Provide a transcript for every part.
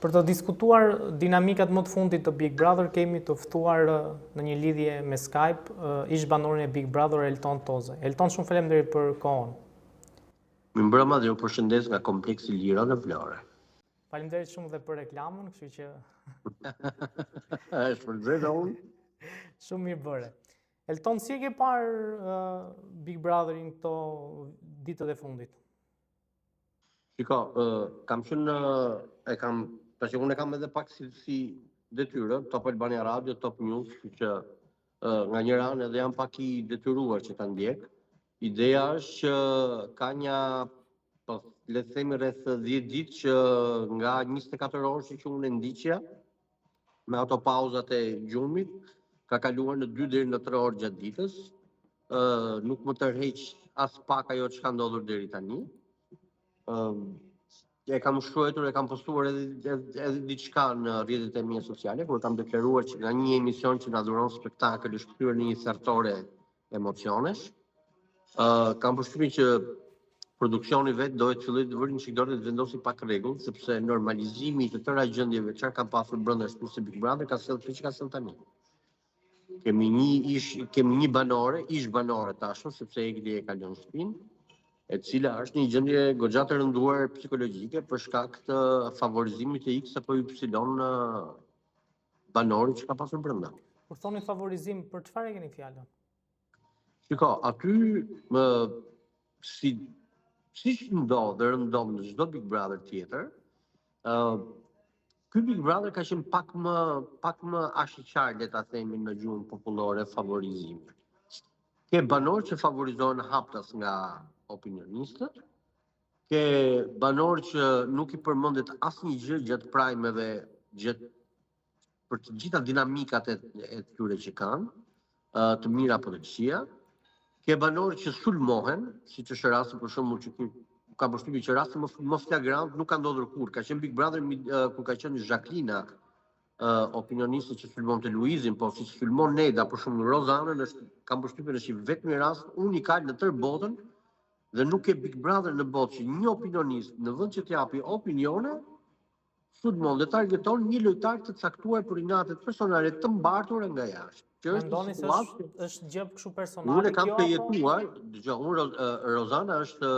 Për të diskutuar dinamikat më të fundit të Big Brother, kemi të ftuar në një lidhje me Skype ish banorin e Big Brother Elton Toze. Elton, shumë faleminderit për kohën. Mirëmbrëma dhe ju përshëndes nga kompleksi Lira në Vlorë. Faleminderit shumë dhe për reklamën, kështu që Shpërblet unë. Shumë mirë bëre. Elton, si e ke parë Big Brotherin këto ditët e fundit? Shiko, unë e kam edhe pak si detyrë, Top Albania Radio, Top News, që nga njëra anë edhe jam pak i detyruar që ta ndjek. Ideja është që ka një, le të themi rreth 10 ditë që nga 24 orë që unë e ndiqja, me ato pauzat e gjumit, ka kaluar në 2 deri në 3 orë gjatë ditës. Nuk më tërheq as pak ajo që ka ndodhur deri tani. E kam shkruar, e kam postuar edhe diçka në rrjetet e mia sociale, kur kam deklaruar që nga një emision që na dhuron spektakël është kthyer në një thertore emocionesh. Kam përshtypjen që produksioni vet do të fillojë të vëri një çikdorë të vendosi pak rregull, sepse normalizimi i të tëra gjendjeve që kanë pasur brenda shtuese Big Brother ka sjellë këtë që ka sjellë tani. Kemi një ish banore tashmë, sepse Egli e ka lënë shtëpinë, e cila është një gjendje goxha të rënduar psikologjike për shkak të favorizimit të X apo Y banorit që ka pasur brenda. Kur thoni favorizim, për çfarë keni fjalën? Shiko, aty siç ndodh dhe rëndom në çdo Big Brother tjetër, ky Big Brother ka qenë pak më ashiqar, le ta themi në gjuhën popullore, favorizimi. Ke banor që favorizohen haptas nga opinionistët, ke banor që nuk i përmendet asnjë gjë gjatë prajmeve, për të gjitha dinamikat e tyre që kanë, të mira apo të këqija. Ke banor që sulmohen, siç është rasti për shembull që ka përshtypjen që rasti më flagrant nuk ka ndodhur kurrë. Ka qenë Big Brother kur ka qenë Jacqueline, opinioniste që sulmonte Luizin, po si sulmon Neda për shembull Rozanën, kam përshtypjen është vetëm rast unikal në tërë botën. Dhe nuk e Big Brother në botë që një opinionist në vend që t'japi opinione, sulmon dhe targeton një lojtar të caktuar për inatet personale të mbartura nga jashtë. Mendoni se është gjë kështu personale? Unë kam të jetuar, Rozana është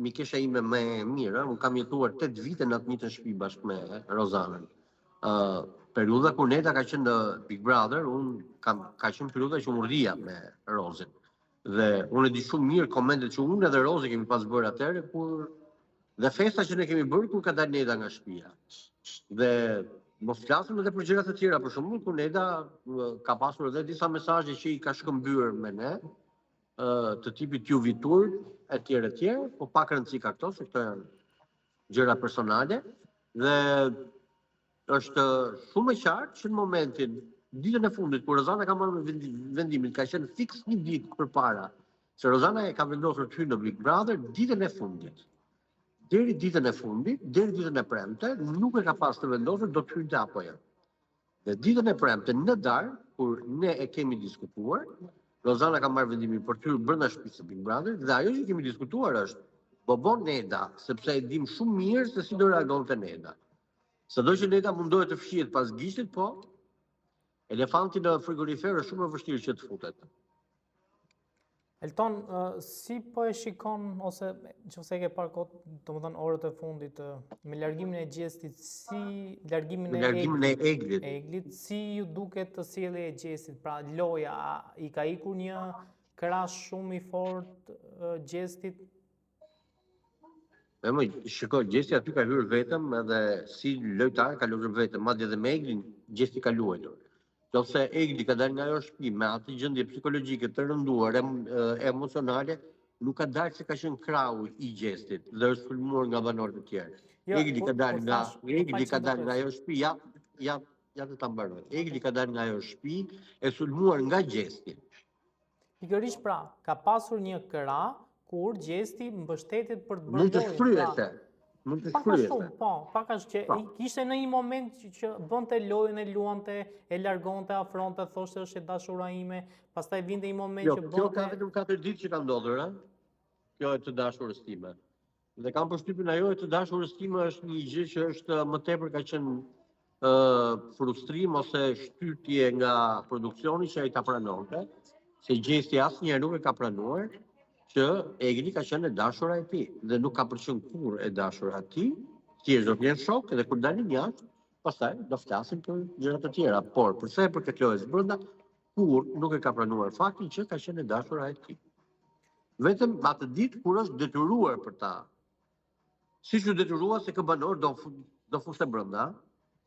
mikesha ime më e mirë, unë kam jetuar 8 vite në atë njëjtën shtëpi bashkë me Rozanën. Periudha kur Neda ka qenë në Big Brother, ka qenë periudha që unë rria me Rozin. Dhe unë e di shumë mirë komentet që unë edhe Rozi kemi pas bërë atëherë, dhe festa që ne kemi bërë kur ka dalë Neda nga shtëpia. Dhe mos flasim edhe për gjëra të tjera, për shembull kur Neda ka pasur edhe disa mesazhe që i ka shkëmbyer me ne, të tipit ju vitur, etj, po pak rëndësi ka këto, se këto janë gjëra personale, dhe është shumë e qartë që në momentin ditën e fundit, kur Rozana ka marrë vendimin, ka qenë fiks një ditë përpara, se Rozana e ka vendosur të hyjë në Big Brother ditën e fundit. Deri ditën e premte, nuk e ka pas të vendosur do të hynte apo jo. Dhe ditën e premte në darkë, kur ne e kemi diskutuar, Rozana ka marrë vendimin për të hyrë brenda shtëpisë së Big Brother, dhe ajo që kemi diskutuar është Bobo Neda, sepse e dim shumë mirë se si do reagonte Neda. Sado që Neda mundohet të fshihet pas gishtit, po elefanti në frigorifer është shumë e vështirë që të futet. Elton, si po e shikon, ose nëse e ke parë kot, domethënë orët e fundit me largimin e Gjestit, largimin e Eglit, si ju duket të sjellja e Gjestit? Pra loja, i ka ikur një krah shumë i fortë Gjestit? Shiko, Gjesti aty ka hyrë vetëm edhe si lojtar ka luajtur vetëm, madje edhe me Eglin Gjesti ka luajtur. Nëse Egli ka dalë nga ajo shtëpi me atë gjendje psikologjike të rënduar, emocionale, nuk ka dalë se ka qenë krahu i Gjestit dhe është sulmuar nga banorët e tjerë. Egli ka dalë nga ajo shtëpi, ja të ta mbaroj. Egli ka dalë nga ajo shtëpi e sulmuar nga Gjesti. Pikërisht pra, ka pasur një krah kur Gjesti mbështetet për të bërë mund të shfryhej. Mund të shfryhej. Pak ashtu që ishte në një moment që bënte lojën, e luante, e largonte, afronte, thoshte është e dashura ime, pastaj vinte një moment që bënte. Kjo ka vetëm 4 ditë që ka ndodhur, Kjo e të dashurës time. Dhe kam përshtypjen ajo e të dashurës time është një gjë që është më tepër ka qenë frustrim ose shtytje nga produksioni që ai ta pranonte, se gjesti asnjëherë nuk e ka pranuar që Egli ka qenë e dashura e tij dhe nuk ka përqenë kurrë e dashura e tij. Thjesht do të jenë shok edhe kur dalin jashtë, pastaj do flasin për gjëra të tjera, por për sa i përket lojës brenda, kur nuk e ka pranuar faktin që ka qenë e dashura e tij. Vetëm atë ditë kur është detyruar për ta, siç u detyrua se kë banor do fuste brenda,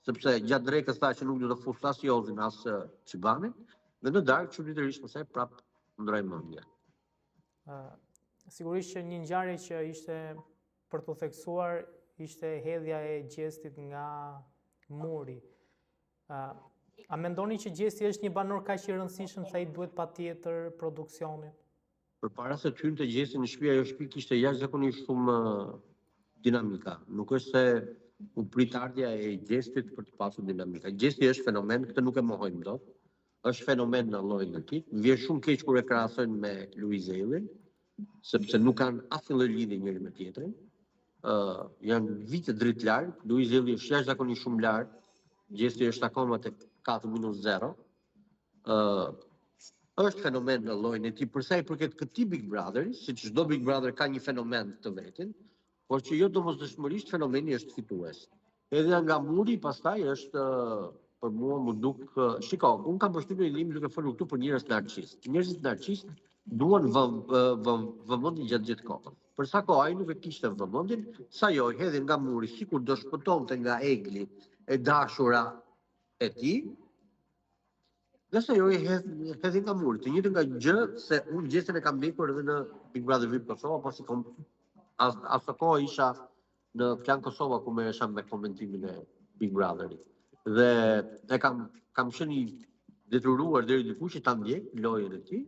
sepse gjatë drekës tha që nuk do të fuste as Jozin as Çibanin, dhe në darkë çuditërisht pastaj prap ndroi mendje. Sigurisht që një ngjarje që ishte për të theksuar ishte hedhja e Gjestit nga muri. A mendoni që Gjesti është një banor kaq i rëndësishëm sa i duhet patjetër produksionit? Përpara se të hynte Gjesti në shtëpi, ajo shtëpi kishte jashtëzakonisht shumë dinamika. Nuk është se u prit ardhja e Gjestit për të pasur dinamika. Gjesti është fenomen, këtë nuk e mohojmë dot. Është fenomen në llojin e tij. Vjen shumë keq kur e krahasojnë me Luiz Ellin, sepse nuk kanë asnjë lidhje njëri me tjetrin. Janë vite drejt larg. Luiz Elli është jashtëzakonisht shumë larg. Gjesti është akoma tek 4-0. Është fenomen në llojin e tij. Për sa i përket këtij Big Brotheri, siç çdo Big Brother ka një fenomen të vetin, por që jo domosdoshmërisht fenomeni është fitues. Edhe nga muri pastaj është për mua më duk, shiko, unë kam përshtypjen e duke folur këtu për njerëz narcisist. Njerëzit narcisist duan vëmendje gjatë gjithë kohës. Për sa kohë ai nuk e kishte vëmendjen, sa jo hedhi nga muri, sikur do shpëtonte nga Egli e dashura e tij. Dhe sa jo hedhi nga muri, të njëjtën nga gjë se unë Gjestin e kam ndjekur edhe në Big Brother VIP Kosova, pasi asë kohë isha në Plan Kosova ku merresha me komentimin e Big Brotherit. Dhe e kam qenë i detyruar deri diku që ta ndjek lojën e tij,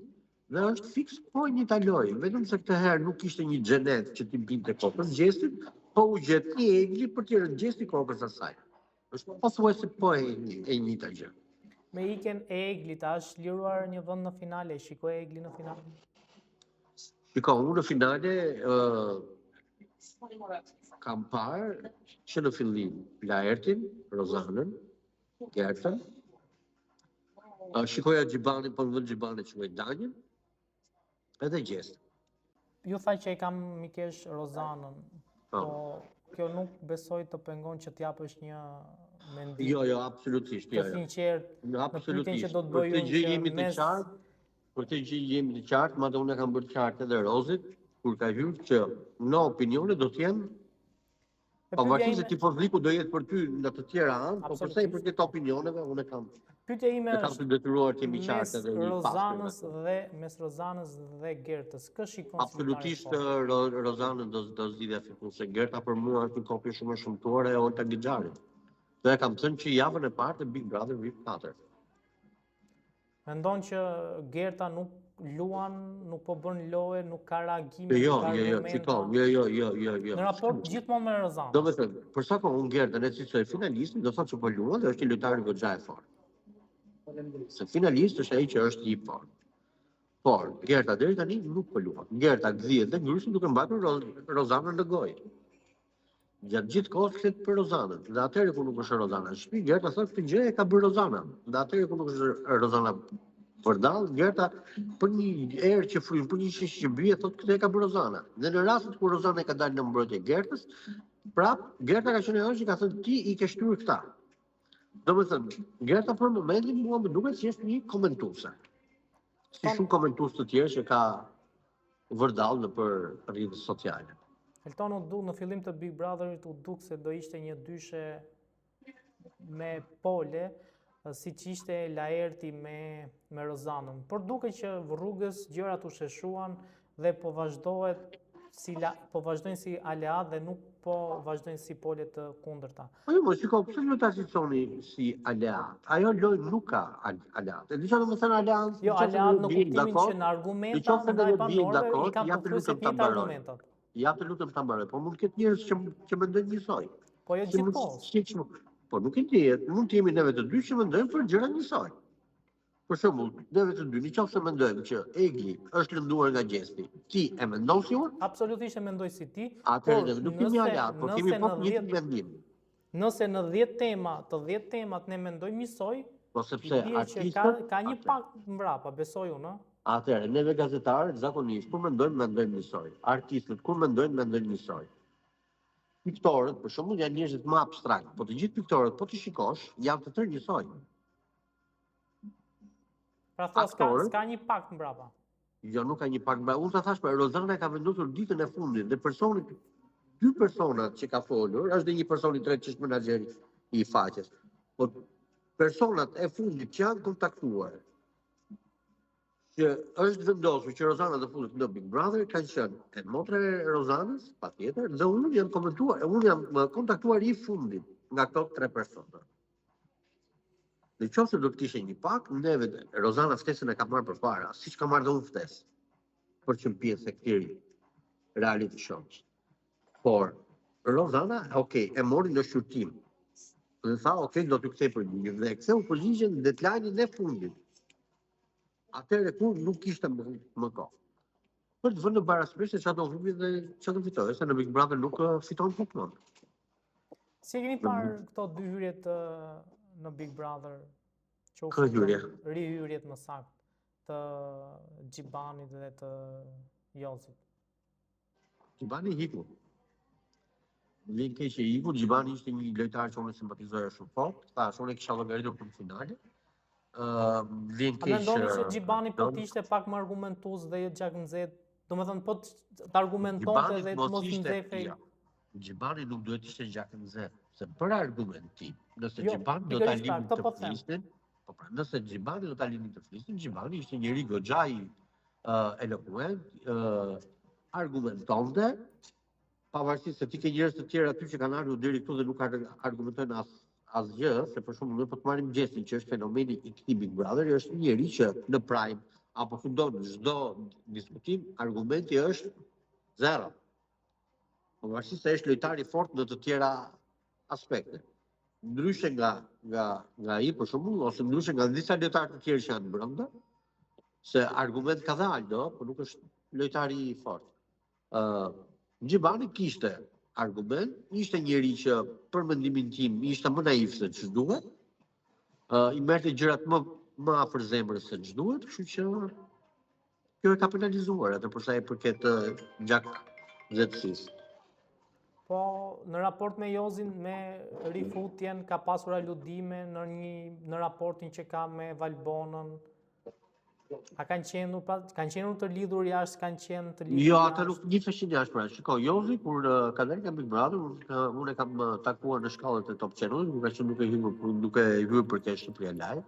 dhe është fiks po një ta lojë, vetëm se këtë herë nuk ishte një xhenet që ti binte kokës Gjestit, po u gjet një Egli për të rënë Gjesti kokës asaj. Është pothuajse po e njëjta gjë. Me ikjen e Eglit, a është liruar një vend në finale? Shikoj Egli në finale? Shiko, unë në finale kam parë që në fillim Laertin, Rozanën, Gertën, shikoja Xhibanin, po në vend Xhibanit që Danjën, edhe Gjestin. Ju tha që e kam mikesh Rozanën, po kjo nuk besoj të pengon që t'japësh një mendim. Jo, absolutisht. Të sinqert, në pyetjen që do të bëj unë që mes... Për të gjë jemi të qartë, madje unë kam bërë qartë edhe Rozit, kur ka hyrë që në opinione do të jenë, pavarësisht se tifozliku do jetë për ty në të tjera anë, po përsa i përket opinioneve, unë kam të detyruar të jemi qartë edhe një pasë. Mes Rozanës dhe Gertës, kë shikon? Absolutisht Rozanën do zgjidhja fituese. Gerta për mua është një kopje shumë e shëmtuar e Olta Gixharit. Dhe kam thënë që javën e parë të Big Brother VIP 4. Mendon që Gerta nuk luan, nuk po bën loje, nuk ka reagime, Jo, nuk ka argumenta. Jo. Në raport gjithmonë me Rozanën. Do të thënë, për sa kohë unë Gertën e cilësoj finalistin, do thotë që po luan dhe është një lojtar goxha e fortë. Se finalist është ai që është i fortë. Por Gerta deri tani nuk po luan. Gerta gdhiet dhe ngryshën duke mbatur Rozanën në gojë. Gjatë gjithë kohës flet për Rozanën. Dhe atëherë kur nuk është Rozana në shtëpi, Gerta thotë këtë gjë e ka bërë Rozana. Dhe atëherë kur nuk është Rozana vërdall, Gerta për një erë që fryn, për një shish që bie, thotë këtë e ka bërë Rozana. Dhe në rastet kur Rozana e ka dalë në mbrojtje Gertës, prap Gerta ka qenë ajo që ka thënë ti i ke shtyr këta. Domethënë, Gerta për momentin mua më duket si është një komentuese. Si shumë komentues të tjerë që ka vërdall nëpër rrjetet sociale. Elton, në fillim të Big Brotherit u duk se do ishte një dyshe me Pole, si që ishte Laerti me Rozanën. Por duke që rrugës gjërat u sheshuan dhe po vazhdojnë si aleat dhe nuk po vazhdojnë si pole të kundërta. Po jo, shiko, pse do ta shitsoni si aleat? Ajo lojë nuk ka aleat. E di çfarë do të thënë aleat? Jo, aleat në kuptimin që në argumenta ndaj banorëve i kanë përkuese të njëjtë argumentat. Ja të lutem ta mbaroj, po mund të ketë njerëz që mendojnë njësoj. Po jo gjithkohë. Po nuk e di, mund të jemi neve të dy që mendojmë për gjëra njësoj. Për shembull, neve të dy, nëse mendojmë që Egli është lënduar nga Gjesti, ti e mendon si unë? Absolutisht e mendoj si ti. Atëherë nuk kemi aleat, por kemi po një mendim. Nëse në 10 tema, të 10 temat ne mendojmë njësoj, Po i sepse bie që artistët, ka një pakt mbrapa, besoj unë, ë? atëherë, neve gazetarët zakonisht kur mendojmë njësoj. Artistët kur mendojnë njësoj. Piktorët, për shembull, janë njerëzit më abstrakt, po të gjithë piktorët, po ti shikosh, janë të tërë njësoj. Pra thua, Aktorët, s'ka një pakt mbrapa. Jo, nuk ka një pakt mbrapa. Unë ta thash, për Rozana ka vendosur ditën e fundit dhe dy personat që ka folur, është dhe një person i tretë që është menaxheri i faqes. Po personat e fundit që janë kontaktuar, që është vendosur që Rozana të futet në Big Brother, kanë qenë e motra e Rozanës, patjetër, dhe unë jam komentuar, unë jam kontaktuar i fundit nga këto 3 persona. Në qoftë se do të kishte një pak, neve Rozana ftesën e ka marrë përpara, siç ka marrë dhe unë ftesë, për që në pjesë e këtij reality shows. Por Rozana, e mori në shqyrtim. Dhe tha, do t'ju kthej përgjigjen. Dhe ktheu përgjigjen në deadline-in e fundit. Atëherë kur nuk kishte më kohë. Për të vënë në parasysh se çfarë do humbë dhe çfarë do fitojë, se në Big Brother nuk fiton kupton. Si keni parë këto dy hyrjet në Big Brother? Kë hyrje? Rihyrjet më saktë të Gjibanit dhe të Jozit. Gjibani hiku. Vjen keq që iku, Gjibani ishte një lojtar që unë simpatizoja shumë fort, thash unë kisha llogaritur për finale. Vjen keq. Mendoni se Gjibani po të ishte pak më argumentues dhe jo gjak nxehtë, domethënë po të argumentonte dhe të mos nxehej. Gjibani nuk duhet të ishte gjak nxehtë, se për argumentim, nëse Gjibani do ta lini të flisnin, nëse Gjibani do ta lini të flisnin, Gjibani ishte njëri goxha i elokuent, argumentonte, pavarësisht se ti ke njerëz të tjerë aty që kanë ardhur deri këtu dhe nuk argumentojnë asgjë, se për shembull ne po të marrim Gjestin që është fenomeni i këtij Big Brother, është një njerëz që në prime apo fundon çdo diskutim, argumenti është zero. Pavarësisht se është lojtar i fortë në të tjera aspekte. Ndryshe nga ai për shembull, ose ndryshe nga disa lojtarë të tjerë që janë brenda, se argument ka dhe Aldo, por nuk është lojtar i fortë. Gjibani kishte argument, ishte njeri që për mendimin tim ishte më naiv se ç'duhet, i merrte gjërat më afër zemrës se ç'duhet, kështu që kjo e ka penalizuar atë për sa i përket gjak nxehtësisë. Po në raport me Jozin, me rifutjen, ka pasur aludime në raportin që ka me Valbonën. A kanë qenë të lidhur jashtë, kanë qenë të lidhur jashtë? Jo, ata nuk njifeshin jashtë, pra. Shiko, Jozi, kur ka dalë nga Big Brother, unë e kam takuar në shkallët e Top Channel, nuk e hyrë për të Shqipëria Live.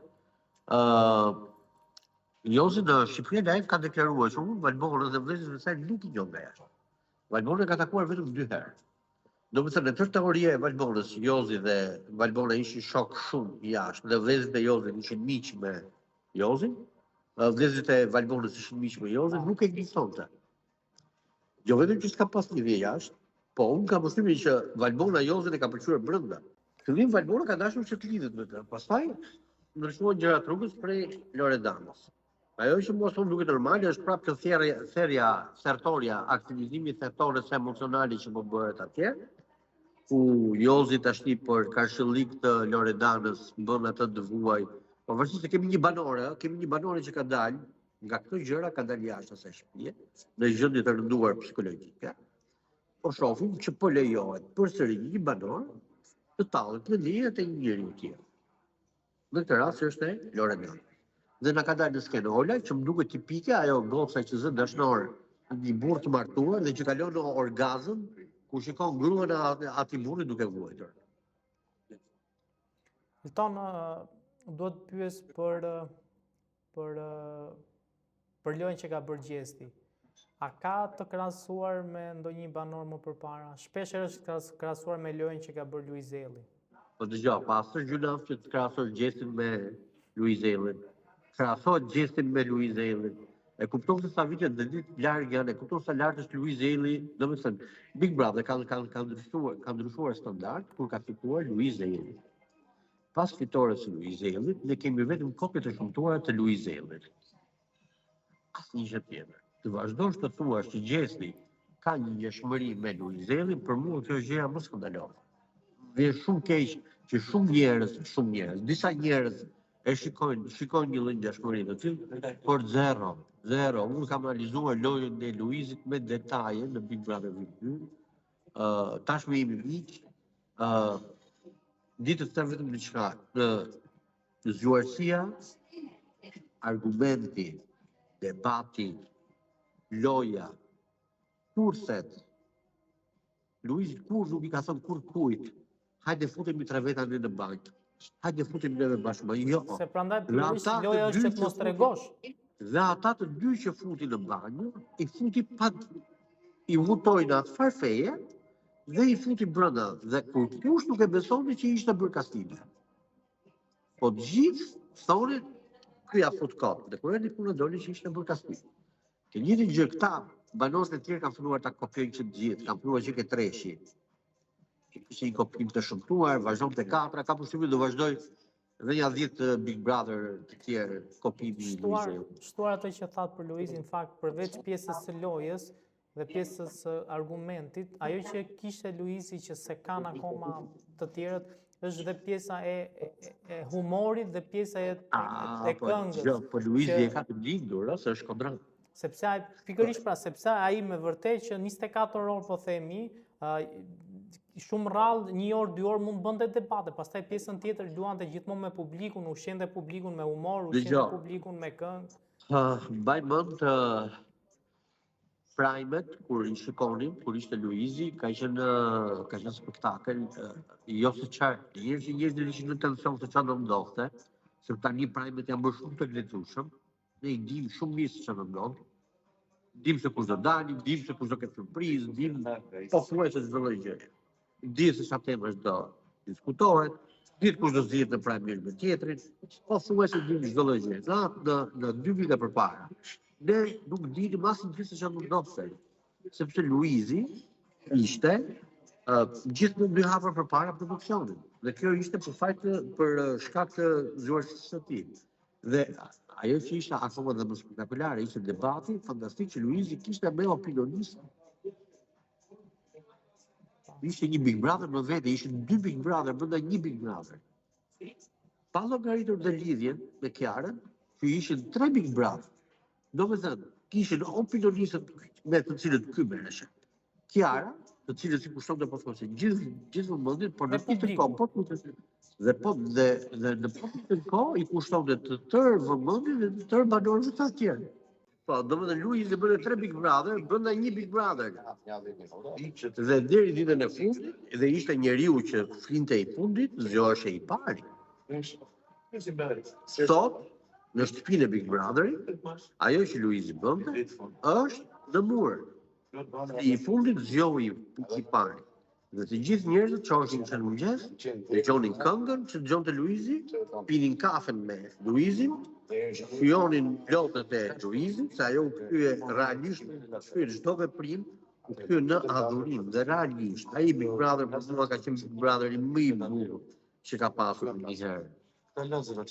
Jozi në Shqipëria Live ka deklaruar që unë Valbonën dhe vëllezërit e saj nuk i njoh nga jashtë. Valbonën ka takuar vetëm 2 herë. Domethënë, në tërë teoria e Valbonës, Jozi dhe Valbona ishin shok shumë jashtë, dhe vëllezërit e Jozit ishin miq me Jozin. Vëllezërit e Valbonës ishin miq me Jozin, nuk ekzistonte. Jo vetëm që s'ka pas lidhje jashtë, po unë kam përshtypjen që Valbona Jozin e ka pëlqyer brenda. Fillim Valbona ka dashur që të lidhet me të. Pastaj ndryshuan gjërat rrugës prej Loredanës. Ajo që mos unë duket normale është prapë thërja sertoria, aktivizimi sertores emocionali që po bëhet atje, ku Jozi tashti për karshëllik të Loredanës bën atë dëvuaj. Pavarësisht se kemi një banore që ka dalë nga këto gjëra, ka dalë jashtë asaj shtëpie, në gjendje të rënduar psikologjike. Po shohim që po lejohet përsëri një banor të tallet me lirat e një njeriu tjetër. Në këtë rast është Loredana. Dhe na ka dalë në skenë Ola, që më duket tipike ajo goca që zë dashnor, një burr të martuar dhe që kalon në orgazm, ku shikon gruan e atij burri duke vuajtur. Ilton, duhet të pyes për lojën që ka bërë Gjesti. A ka të krahasuar me ndonjë banor më përpara? Shpesh është krahasuar me lojën që ka bërë Luizelli. Po dëgjoj, pastaj gjunaf që të krahasosh Gjestin me Luizellin. Krahasohet Gjestin me Luizellin. E kupton se sa vite dhe ditë larg janë, e kupton sa lart është Luizelli, domethënë Big Brother ka ndryshuar standard kur ka fituar Luizelli. Pas fitores së Luizellit, ne kemi vetëm kopje të shumtuara të Luizellit. Asnjë gjë tjetër. Të vazhdosh të thuash që Gjesti ka një ngjeshmëri me Luizellin, për mua kjo është gjëja më skandaloze. Vjen shumë keq që shumë njerëz, disa njerëz e shikojnë një lloj ngjashmërie të tillë, por zero. Unë kam analizuar lojën e Luizit me detaje në Big Brother VIP 2. Tashmë jemi miq. Ditë të them vetëm diçka, në zgjuarësia, argumenti, debati, loja, kurset, Luizi kur nuk I ka thënë kur kujt, hajde futemi tre veta në bank. Hajde futemi neve bashkë. Jo. Se prandaj pikërisht loja është që të mos tregosh. Dhe ata të dy që futi në banjë, I futi pa I votojnë atë farfeje dhe I futi brenda. Dhe kur kush nuk e besoni që ishte bërë kastime. Po të gjithë thonin ky ja fut kot. Dhe kur punë doli që ishte bërë kastime. Të njëjtin gjë këta banorët e tjerë kanë filluar ta kopjojnë që të gjithë, kanë filluar që ke treshi. Ishte një kopim të shëmtuar, vazhdon te 4, ka përshtypjen do vazhdoj dhe një 10 Big Brother të tjerë kopimi I Luizit. Shtuar atë që thatë për Luizin, në fakt përveç pjesës së lojës dhe pjesës së argumentit, ajo që kishte Luizi që se kanë akoma të tjerët është dhe pjesa e humorit dhe pjesa e këngës. Po Luizi e ka të lindur, se është kontrakt. Sepse sepse ai me vërtet që 24 orë po themi, shumë rrallë 1 orë, 2 orë mund bënte debate, pastaj pjesën tjetër luante gjithmonë me publikun, ushqente publikun me humor, ushqente publikun me këngë. Mbaj mend Primet, kur I shikonin, kur ishte Luizi, ka qenë spektakël, jo se çfarë, njerëzit ishin në tension se çfarë do ndodhte, sepse tani Primet janë bërë shumë të lezetshëm. Ne I dim shumë mirë se çfarë do ndodh. Dim se kush do dalim, dim se kush do ketë surprizë, dim pothuajse çdo lloj gjëje. Di se çfarë temash do diskutohet, di kush do zgjihet në Premier me tjetrin, pothuajse dim çdo lloj gjëje. Në 2 vite përpara, ne nuk dinim asnjë gjë se çfarë do ndodhte, sepse Luizi ishte gjithmonë 2 hapa përpara produksionit. Dhe kjo ishte për shkak të zgjuarësisë së tij. Dhe ajo që ishte akoma dhe më spektakolare ishte debati fantastik që Luizi kishte me opinionistë. Ishte një Big Brother në vete, ishin 2 Big Brother brenda një Big Brother. Pa llogaritur dhe lidhjen me Kiarën, që ishin 3 Big Brother. Domethënë, kishin opinionistët me të cilët ky merreshe. Kiara, të cilët si kushtonte pothuajse gjithë vëmendjen, por në këtë kohë dhe në këtë kohë I kushtonte të tërë vëmendjen dhe të tërë banorëve të tjerë. Po, domethënë Luizi bëri 3 Big Brother brenda një Big Brother. Dhe deri ditën e fundit, dhe ishte njeriu që flinte I fundit, zgjoheshte I pari. Sot, në shtëpinë e Big Brotherit, ajo që Luizi bënte është në mur. I fundit zgjohej I pari. Dhe të gjithë njerëzit çoheshin në mëngjes, dëgjonin këngën që dëgjonte Luizi, pinin kafen me Luizin, shionin lotët e Luizit, se ajo u kthye realisht, çdo veprim u kthye në adhurim dhe realisht. Ai Big Brother për mua ka qenë Big Brotheri më I bukur që ka pasur ndonjëherë.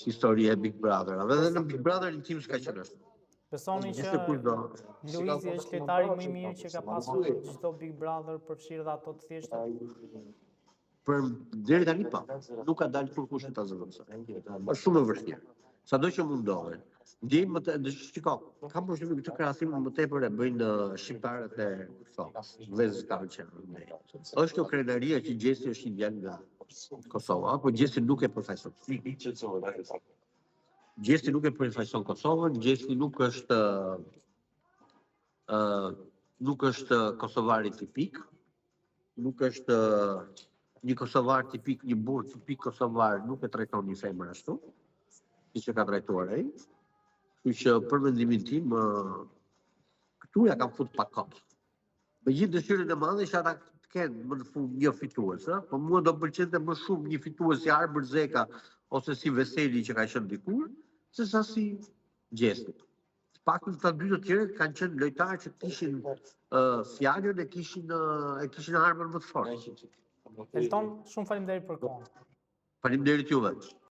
Historia e Big Brother. Edhe në Big Brotherin tim s'ka qenë ashtu. Besoni që Luizi është lojtari më I mirë që ka pasur çdo Big Brother përfshirë dhe ato të thjeshta? Për deri tani po. Nuk ka dalë kurkush ta zëvendësoj. Është shumë e vështirë. Sado që mundohen. Ndjej më të shiko, kam përshtypjen këtë krahasim më tepër e bëjnë shqiptarët e vëzës kanë qenë. Është kjo krenaria që Gjesi është I djalë nga Kosova, apo Gjesi nuk e përfaqëson. Gjesi nuk e përfaqëson Kosovën, Gjesi nuk është kosovari tipik, nuk është një kosovar tipik, një burr tipik kosovar, nuk e trajton një femër ashtu, siç e ka trajtuar ai. Kështu që për mendimin tim, këtu ja kanë fut pa kot. Me gjithë dëshirën e madhe që ata të kenë më në fund një fitues, po mua do pëlqente më shumë një fitues si Arbër Zeka ose si Veseli që ka qenë dikur, se sa si Gjesti. Paktën të dy të tjerë kanë qenë lojtarë që kishin fjalën e kishin armën më të fortë. Elton, shumë faleminderit për kohën. Faleminderit juve.